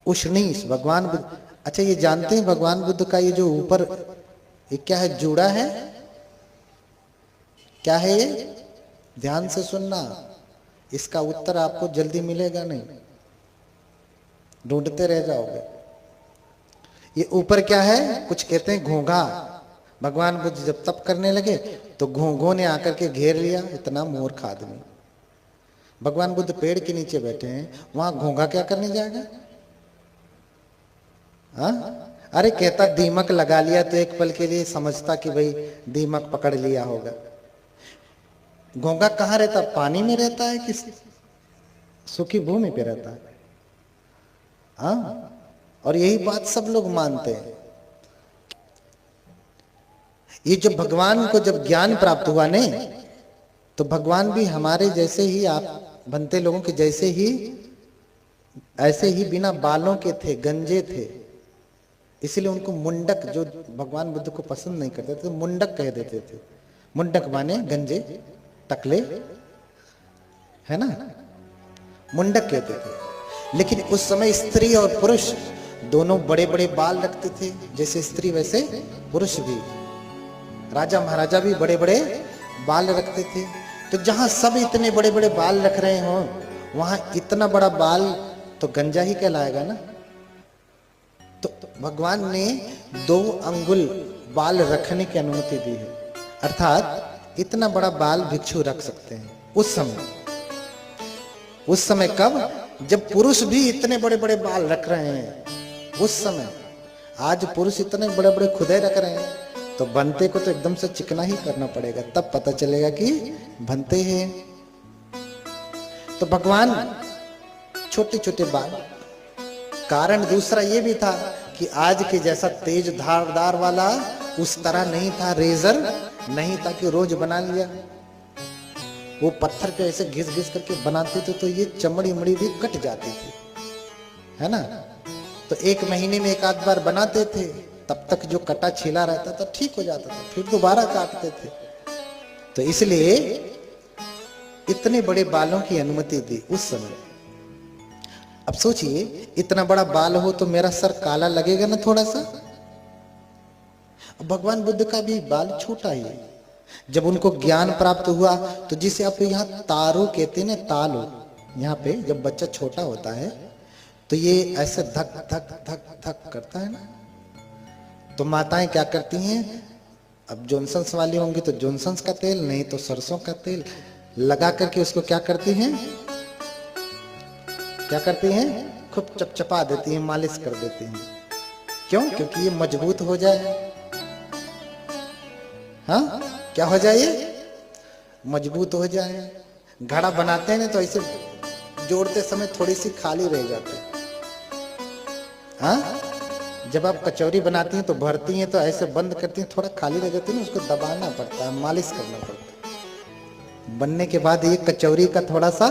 उष्णीश भगवान बुद्ध। अच्छा ये जानते हैं भगवान बुद्ध का ये जो ऊपर ये क्या है, जूड़ा है, क्या है ये? ध्यान से सुनना, इसका उत्तर आपको जल्दी मिलेगा नहीं, ढूंढते रह जाओगे। ये ऊपर क्या है? कुछ कहते हैं घोंघा। भगवान बुद्ध जब तप करने लगे तो घोंघों ने आकर के घेर लिया, इतना मूर्ख आदमी। भगवान बुद्ध पेड़ के नीचे बैठे हैं, वहां घोंघा क्या करने जाएगा? हाँ? अरे कहता दीमक लगा लिया तो एक पल के लिए समझता कि भाई दीमक पकड़ लिया होगा। घोंघा कहाँ रहता? पानी में रहता है कि सूखी भूमि पे रहता है? हाँ, और यही बात सब लोग मानते हैं। ये जब भगवान को जब ज्ञान प्राप्त हुआ नहीं, तो भगवान भी हमारे जैसे ही, आप बनते लोगों के जैसे ही, ऐसे ही बिना बालों के थे, गंजे थे। इसलिए उनको मुंडक, जो भगवान बुद्ध को पसंद नहीं करते थे, मुंडक कह देते थे। मुंडक माने गंजे, टकले, है ना, मुंडक कहते थे। लेकिन उस समय स्त्री और पुरुष दोनों बड़े बड़े बाल रखते थे, जैसे स्त्री वैसे पुरुष भी। राजा महाराजा भी बड़े बड़े बाल रखते थे। तो जहां सब इतने बड़े बड़े बाल रख रहे हो, वहां इतना बड़ा बाल तो गंजा ही कहलाएगा ना। तो भगवान ने 2 अंगुल बाल रखने की अनुमति दी है, अर्थात इतना बड़ा बाल भिक्षु रख सकते हैं उस समय। उस समय कब? जब पुरुष भी इतने बड़े बड़े बाल रख रहे हैं उस समय। आज पुरुष इतने बड़े बड़े खुदे रख रहे हैं, तो बनते को तो एकदम से चिकना ही करना पड़ेगा, तब पता चलेगा कि बनते हैं। तो भगवान छोटे छोटे बाल। कारण दूसरा ये भी था कि आज के जैसा तेज धारदार वाला उस तरह नहीं था, रेजर नहीं था कि रोज बना लिया। वो पत्थर पे ऐसे घिस घिस करके बनाते थे तो ये चमड़ी उमड़ी भी कट जाती थी, है ना। तो 1 महीने में 1 आध बार बनाते थे, तब तक जो कटा छिला रहता था ठीक हो जाता था, फिर दोबारा काटते थे। तो इसलिए इतने बड़े बालों की अनुमति दी उस समय। अब सोचिए, इतना बड़ा बाल हो तो मेरा सर काला लगेगा ना थोड़ा सा। भगवान बुद्ध का भी बाल छोटा ही है। जब उनको ज्ञान प्राप्त हुआ तो जिसे आप यहाँ तारो कहते हैं ना, तालो, यहाँ पे जब बच्चा छोटा होता है तो ये ऐसे धक धक धक धक करता है ना। तो माताएं क्या करती हैं, अब जॉनसन्स वाली होंगी तो जॉनसन्स का तेल, नहीं तो सरसों का तेल लगा करके उसको क्या करती हैं, क्या करती हैं, खूब चपचपा देती हैं, मालिश कर देती हैं। क्यों? क्योंकि ये मजबूत हो जाए। हाँ, क्या हो जाए? मजबूत हो जाए। घड़ा बनाते हैं ना तो ऐसे जोड़ते समय थोड़ी सी खाली रह जाती है। हाँ, जब आप कचौरी बनाती हैं तो भरती हैं तो ऐसे बंद करती हैं, थोड़ा खाली रह जाती है ना, उसको दबाना पड़ता है, मालिश करना पड़ता है। बनने के बाद ये कचौरी का थोड़ा सा